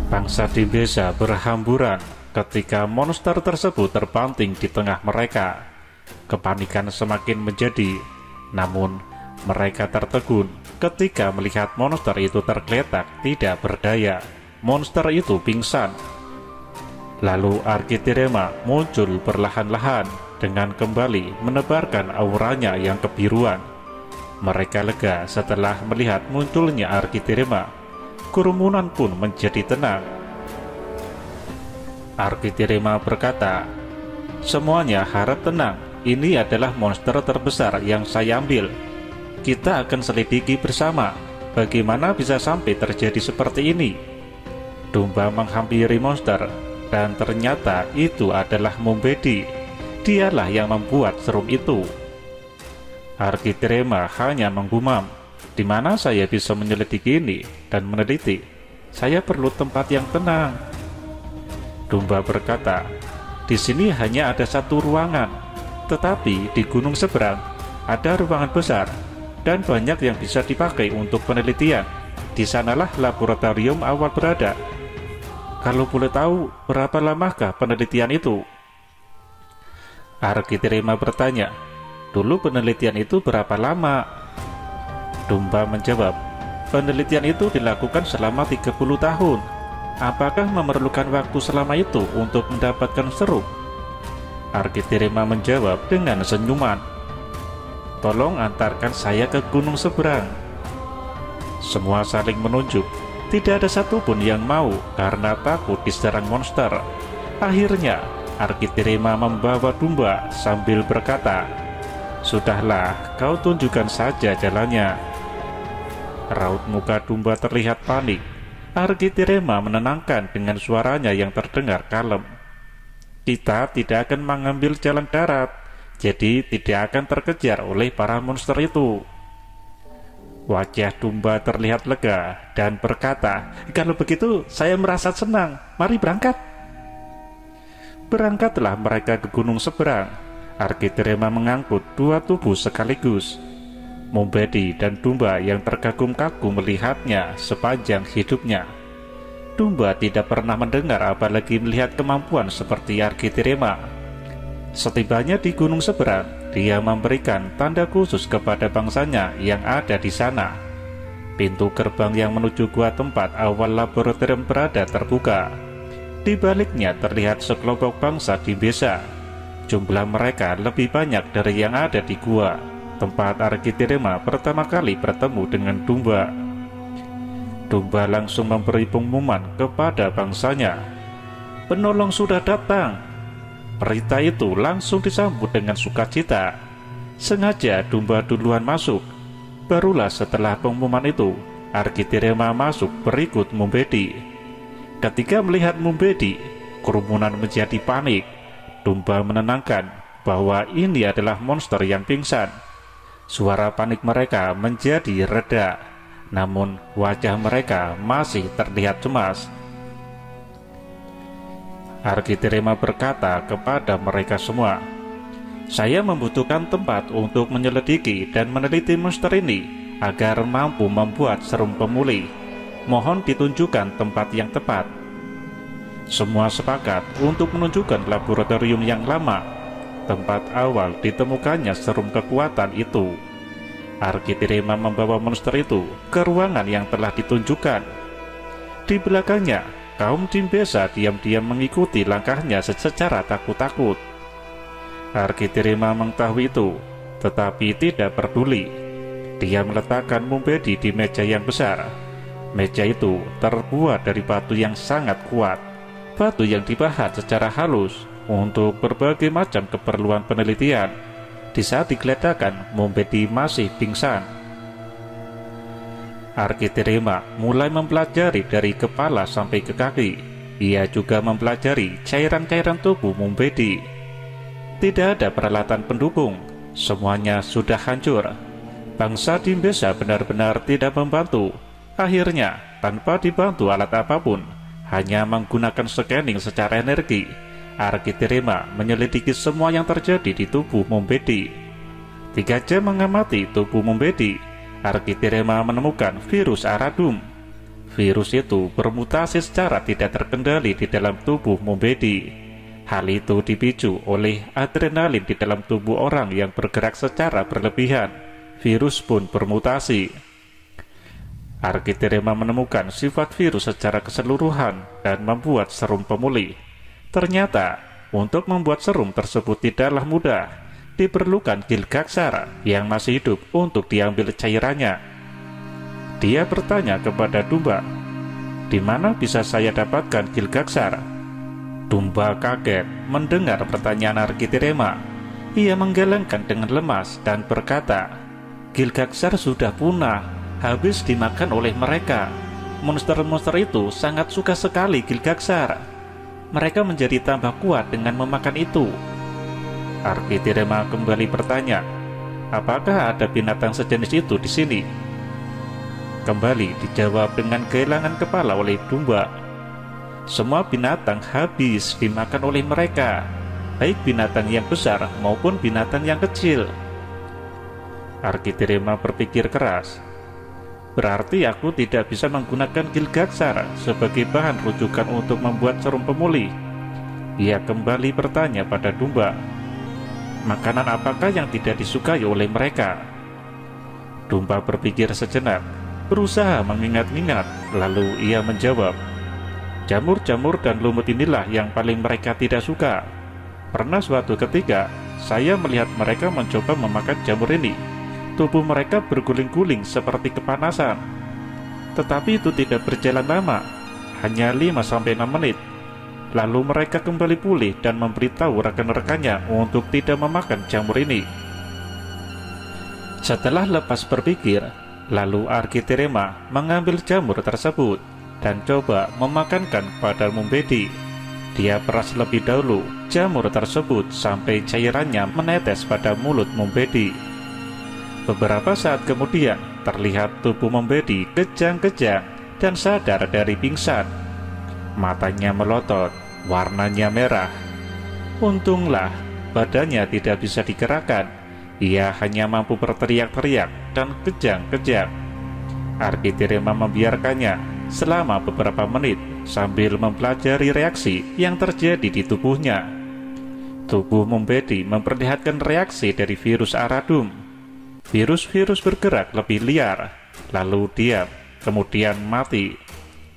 Bangsa Dimbesa berhamburan ketika monster tersebut terbanting di tengah mereka. Kepanikan semakin menjadi, namun mereka tertegun ketika melihat monster itu tergeletak tidak berdaya. Monster itu pingsan. Lalu Arkitirema muncul perlahan-lahan dengan kembali menebarkan auranya yang kebiruan. Mereka lega setelah melihat munculnya Arkitirema. Kerumunan pun menjadi tenang. Arkitirema berkata, "Semuanya harap tenang, ini adalah monster terbesar yang saya ambil. Kita akan selidiki bersama, bagaimana bisa sampai terjadi seperti ini." Domba menghampiri monster, dan ternyata itu adalah Mumbedi. Dialah yang membuat serum itu. Arkitirema hanya menggumam, "Di mana saya bisa menyelidiki ini dan meneliti? Saya perlu tempat yang tenang." Domba berkata, "Di sini hanya ada satu ruangan, tetapi di gunung seberang ada ruangan besar dan banyak yang bisa dipakai untuk penelitian. Di sanalah laboratorium awal berada. Kalau boleh tahu, berapa lamakah penelitian itu?" Arkitirema bertanya, "Dulu penelitian itu berapa lama?" Domba menjawab, "Penelitian itu dilakukan selama 30 tahun. Apakah memerlukan waktu selama itu untuk mendapatkan serum?" Arkitirema menjawab dengan senyuman, "Tolong antarkan saya ke gunung seberang." Semua saling menunjuk. Tidak ada satupun yang mau karena takut diserang monster. Akhirnya Arkitirema membawa domba sambil berkata, "Sudahlah, kau tunjukkan saja jalannya." Raut muka domba terlihat panik. Arkitirema menenangkan dengan suaranya yang terdengar kalem, "Kita tidak akan mengambil jalan darat, jadi tidak akan terkejar oleh para monster itu." Wajah domba terlihat lega dan berkata, "Kalau begitu saya merasa senang, mari berangkat." Berangkatlah mereka ke gunung seberang. Arkitirema mengangkut dua tubuh sekaligus. Mumbedi dan domba yang terkagum-kagum melihatnya sepanjang hidupnya. Domba tidak pernah mendengar apalagi melihat kemampuan seperti Arkitirema. Setibanya di gunung seberang, dia memberikan tanda khusus kepada bangsanya yang ada di sana. Pintu gerbang yang menuju gua tempat awal laboratorium berada terbuka. Di baliknya terlihat sekelompok bangsa Dimbesa. Jumlah mereka lebih banyak dari yang ada di gua tempat Arkitirema pertama kali bertemu dengan domba. Domba langsung memberi pengumuman kepada bangsanya, "Penolong sudah datang." Berita itu langsung disambut dengan sukacita. Sengaja domba duluan masuk. Barulah setelah pengumuman itu, Arkitirema masuk berikut Mumbedi. Ketika melihat Mumbedi, kerumunan menjadi panik. Domba menenangkan bahwa ini adalah monster yang pingsan. Suara panik mereka menjadi reda, namun wajah mereka masih terlihat cemas. Arkitirema berkata kepada mereka semua, "Saya membutuhkan tempat untuk menyelidiki dan meneliti monster ini agar mampu membuat serum pemulih. Mohon ditunjukkan tempat yang tepat." Semua sepakat untuk menunjukkan laboratorium yang lama, tempat awal ditemukannya serum kekuatan itu. Arkitirema membawa monster itu ke ruangan yang telah ditunjukkan. Di belakangnya, kaum Dimbesa diam-diam mengikuti langkahnya secara takut-takut. Arkitirema mengetahui itu, tetapi tidak peduli. Dia meletakkan Mumbedi di meja yang besar. Meja itu terbuat dari batu yang sangat kuat, batu yang dibahat secara halus untuk berbagai macam keperluan penelitian. Di saat digeletakkan, Mumbedi masih pingsan. Arkitirema mulai mempelajari dari kepala sampai ke kaki. Ia juga mempelajari cairan-cairan tubuh Mumbedi. Tidak ada peralatan pendukung, semuanya sudah hancur. Bangsa Dimbesa benar-benar tidak membantu. Akhirnya, tanpa dibantu alat apapun, hanya menggunakan scanning secara energi, Arkitirema menyelidiki semua yang terjadi di tubuh Mumbedi. 3 jam mengamati tubuh Mumbedi, Arkitirema menemukan virus Aradum. Virus itu bermutasi secara tidak terkendali di dalam tubuh Mumbedi. Hal itu dipicu oleh adrenalin di dalam tubuh orang yang bergerak secara berlebihan. Virus pun bermutasi. Arkiterema menemukan sifat virus secara keseluruhan dan membuat serum pemulih. Ternyata, untuk membuat serum tersebut tidaklah mudah. Diperlukan Gilgaxar yang masih hidup untuk diambil cairannya. Dia bertanya kepada Dumba, "Di mana bisa saya dapatkan Gilgaxar?" Dumba kaget mendengar pertanyaan Arkiterema. Ia menggelengkan dengan lemas dan berkata, "Gilgaxar sudah punah, habis dimakan oleh mereka. Monster-monster itu sangat suka sekali Gilgaxar. Mereka menjadi tambah kuat dengan memakan itu." Arkiterema kembali bertanya, "Apakah ada binatang sejenis itu di sini?" Kembali dijawab dengan kehilangan kepala oleh Dumba. Semua binatang habis dimakan oleh mereka, baik binatang yang besar maupun binatang yang kecil. Arkiterema berpikir keras. Berarti aku tidak bisa menggunakan Gilgaxar sebagai bahan rujukan untuk membuat serum pemulih. Ia kembali bertanya pada Dumba, "Makanan apakah yang tidak disukai oleh mereka?" Dumba berpikir sejenak, berusaha mengingat-ingat, lalu ia menjawab, "Jamur-jamur dan lumut inilah yang paling mereka tidak suka. Pernah suatu ketika, saya melihat mereka mencoba memakan jamur ini. Tubuh mereka berguling-guling seperti kepanasan. Tetapi itu tidak berjalan lama, hanya 5-6 menit. Lalu mereka kembali pulih dan memberitahu rekan-rekannya untuk tidak memakan jamur ini." Setelah lepas berpikir, lalu Arkiterema mengambil jamur tersebut dan coba memakankan pada Mumbedi. Dia peras lebih dahulu jamur tersebut sampai cairannya menetes pada mulut Mumbedi. Beberapa saat kemudian, terlihat tubuh Mumbedi kejang-kejang dan sadar dari pingsan. Matanya melotot, warnanya merah. Untunglah badannya tidak bisa digerakkan. Ia hanya mampu berteriak-teriak dan kejang-kejang. Arkiterema membiarkannya selama beberapa menit sambil mempelajari reaksi yang terjadi di tubuhnya. Tubuh Mumbedi memperlihatkan reaksi dari virus Aradum. Virus-virus bergerak lebih liar, lalu diam, kemudian mati.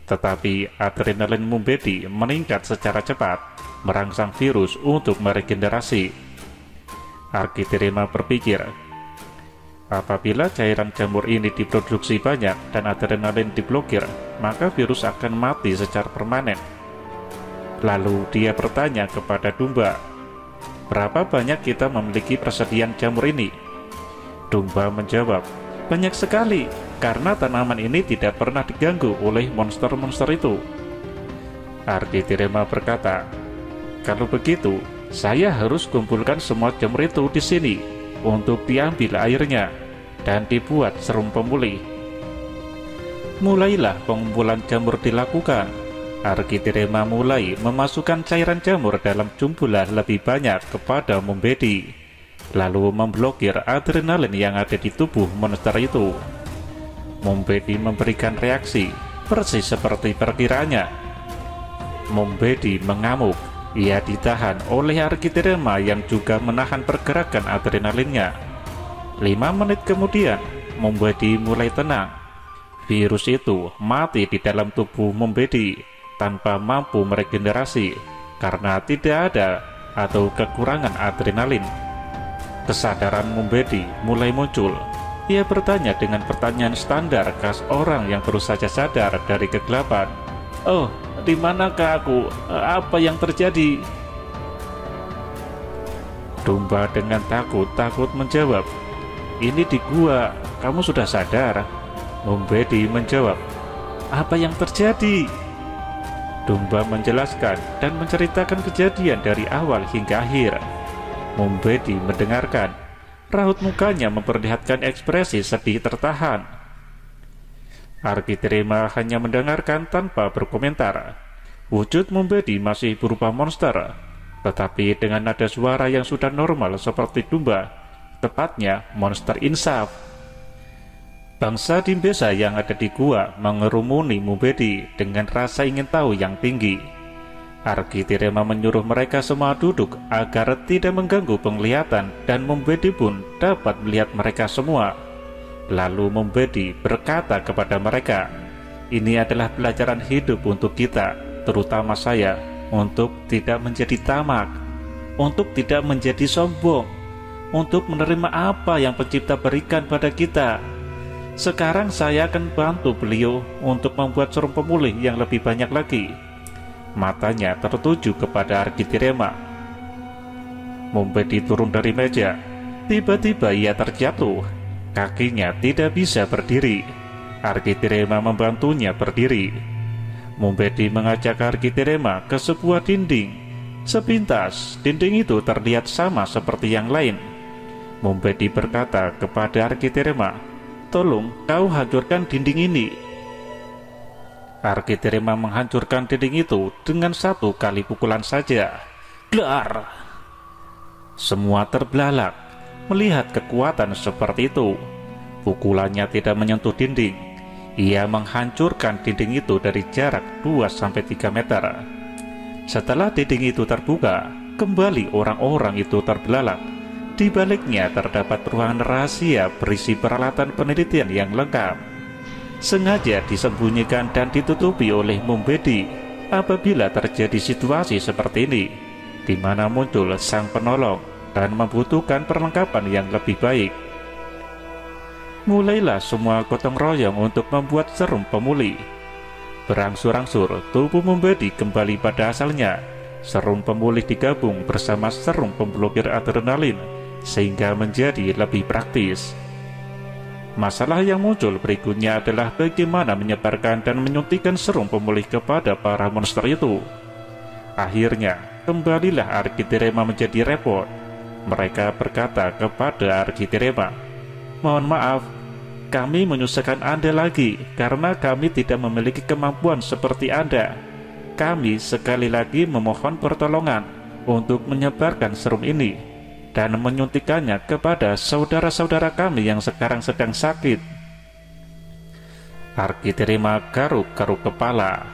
Tetapi adrenalin Mumbedi meningkat secara cepat, merangsang virus untuk meregenerasi. Arkiterema berpikir, apabila cairan jamur ini diproduksi banyak dan adrenalin diblokir, maka virus akan mati secara permanen. Lalu dia bertanya kepada Dumba, "Berapa banyak kita memiliki persediaan jamur ini?" Dumba menjawab, "Banyak sekali, karena tanaman ini tidak pernah diganggu oleh monster-monster itu." Arkiterema berkata, "Kalau begitu, saya harus kumpulkan semua jamur itu di sini untuk diambil airnya dan dibuat serum pemulih." Mulailah pengumpulan jamur dilakukan. Arkiterema mulai memasukkan cairan jamur dalam jumlah lebih banyak kepada Mumbedi, lalu memblokir adrenalin yang ada di tubuh monster itu. Mumbedi memberikan reaksi persis seperti perkiraannya. Mumbedi mengamuk. Ia ditahan oleh Arkiterema yang juga menahan pergerakan adrenalinnya. 5 menit kemudian, Mumbedi mulai tenang. Virus itu mati di dalam tubuh Mumbedi tanpa mampu meregenerasi karena tidak ada atau kekurangan adrenalin. Kesadaran Mumbedi mulai muncul. Ia bertanya dengan pertanyaan standar khas orang yang baru saja sadar dari kegelapan. "Oh, di manakah aku? Apa yang terjadi?" Dumba dengan takut menjawab, "Ini di gua, kamu sudah sadar?" Mumbedi menjawab, "Apa yang terjadi?" Dumba menjelaskan dan menceritakan kejadian dari awal hingga akhir. Mumbedi mendengarkan. Raut mukanya memperlihatkan ekspresi sedih tertahan. Arkiterema hanya mendengarkan tanpa berkomentar. Wujud Mumbedi masih berupa monster, tetapi dengan nada suara yang sudah normal seperti Dumba, tepatnya monster insaf. Bangsa Dimbesa yang ada di gua mengerumuni Mumbedi dengan rasa ingin tahu yang tinggi. Arkitirema menyuruh mereka semua duduk agar tidak mengganggu penglihatan dan Mumbedi pun dapat melihat mereka semua. Lalu Mumbedi berkata kepada mereka, "Ini adalah pelajaran hidup untuk kita, terutama saya, untuk tidak menjadi tamak, untuk tidak menjadi sombong, untuk menerima apa yang Pencipta berikan pada kita. Sekarang saya akan bantu beliau untuk membuat serum pemulih yang lebih banyak lagi." Matanya tertuju kepada Arkitirema. Mumbedi turun dari meja. Tiba-tiba ia terjatuh. Kakinya tidak bisa berdiri. Arkitirema membantunya berdiri. Mumbedi mengajak Arkitirema ke sebuah dinding. Sepintas, dinding itu terlihat sama seperti yang lain. Mumbedi berkata kepada Arkitirema, "Tolong kau hancurkan dinding ini." Arkitirema menghancurkan dinding itu dengan satu kali pukulan saja. Dar! Semua terbelalak melihat kekuatan seperti itu. Pukulannya tidak menyentuh dinding. Ia menghancurkan dinding itu dari jarak 2-3 meter. Setelah dinding itu terbuka, kembali orang-orang itu terbelalak. Di baliknya terdapat ruangan rahasia berisi peralatan penelitian yang lengkap. Sengaja disembunyikan dan ditutupi oleh Mumbedi apabila terjadi situasi seperti ini, di mana muncul sang penolong dan membutuhkan perlengkapan yang lebih baik. Mulailah semua gotong royong untuk membuat serum pemulih. Berangsur-angsur tubuh Mumbedi kembali pada asalnya. Serum pemulih digabung bersama serum pemblokir adrenalin sehingga menjadi lebih praktis. Masalah yang muncul berikutnya adalah bagaimana menyebarkan dan menyuntikkan serum pemulih kepada para monster itu. Akhirnya, kembalilah Arkitirema menjadi repot. Mereka berkata kepada Arkitirema, "Mohon maaf, kami menyusahkan Anda lagi karena kami tidak memiliki kemampuan seperti Anda. Kami sekali lagi memohon pertolongan untuk menyebarkan serum ini dan menyuntikannya kepada saudara-saudara kami yang sekarang sedang sakit." Arkitirema garuk-garuk kepala,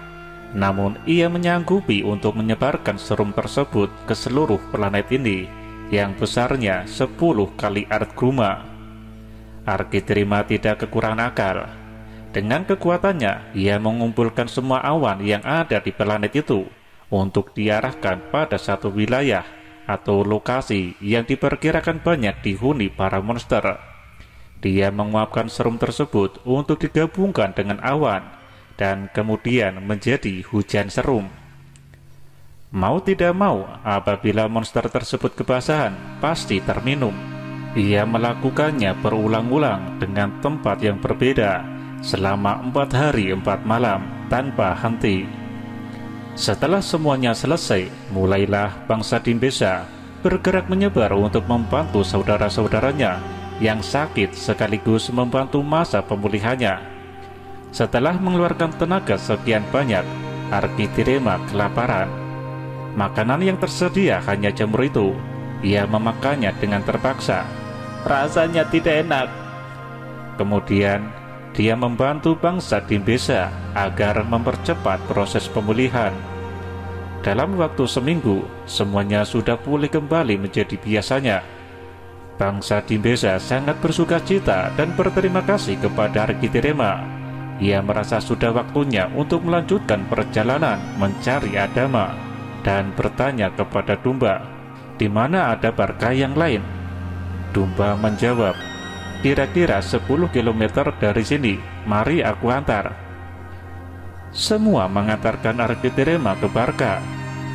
namun ia menyanggupi untuk menyebarkan serum tersebut ke seluruh planet ini yang besarnya 10 kali Ardgruma. Arkitirema tidak kekurangan akal. Dengan kekuatannya, ia mengumpulkan semua awan yang ada di planet itu untuk diarahkan pada satu wilayah atau lokasi yang diperkirakan banyak dihuni para monster. Dia menguapkan serum tersebut untuk digabungkan dengan awan dan kemudian menjadi hujan serum. Mau tidak mau, apabila monster tersebut kebasahan, pasti terminum. Ia melakukannya berulang-ulang dengan tempat yang berbeda selama 4 hari 4 malam tanpa henti. Setelah semuanya selesai, mulailah bangsa Dimbesa bergerak menyebar untuk membantu saudara-saudaranya yang sakit sekaligus membantu masa pemulihannya. Setelah mengeluarkan tenaga sekian banyak, Arkitirema kelaparan. Makanan yang tersedia hanya jamur itu. Ia memakannya dengan terpaksa. Rasanya tidak enak. Kemudian dia membantu bangsa Dimbesa agar mempercepat proses pemulihan. Dalam waktu seminggu, semuanya sudah pulih kembali menjadi biasanya. Bangsa Dimbesa sangat bersukacita dan berterima kasih kepada Arkitirema. Ia merasa sudah waktunya untuk melanjutkan perjalanan mencari Adama dan bertanya kepada Dumba, "Di mana ada Barca yang lain?" Dumba menjawab, "Kira-kira 10 km dari sini, mari aku antar." Semua mengantarkan Arkitirema ke Barca.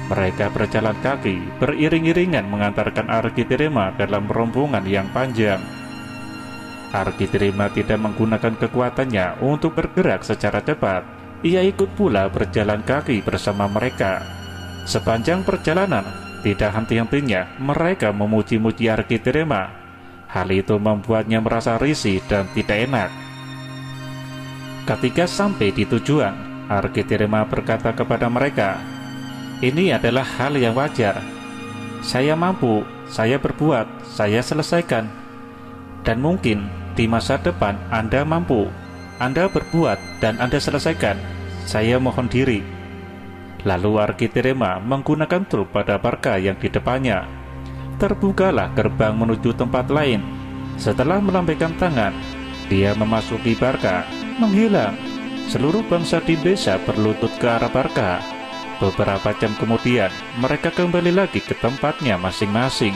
Mereka berjalan kaki, beriring-iringan mengantarkan Arkitirema dalam rombongan yang panjang. Arkitirema tidak menggunakan kekuatannya untuk bergerak secara cepat. Ia ikut pula berjalan kaki bersama mereka. Sepanjang perjalanan, tidak henti-hentinya mereka memuji-muji Arkitirema. Hal itu membuatnya merasa risih dan tidak enak. Ketika sampai di tujuan, Arkitirema berkata kepada mereka, "Ini adalah hal yang wajar. Saya mampu, saya berbuat, saya selesaikan. Dan mungkin di masa depan Anda mampu. Anda berbuat dan Anda selesaikan. Saya mohon diri." Lalu Arkiterema menggunakan truk pada Barca yang di depannya. Terbukalah gerbang menuju tempat lain. Setelah melambaikan tangan, dia memasuki Barca, menghilang. Seluruh bangsa di desa berlutut ke arah Barca. Beberapa jam kemudian, mereka kembali lagi ke tempatnya masing-masing.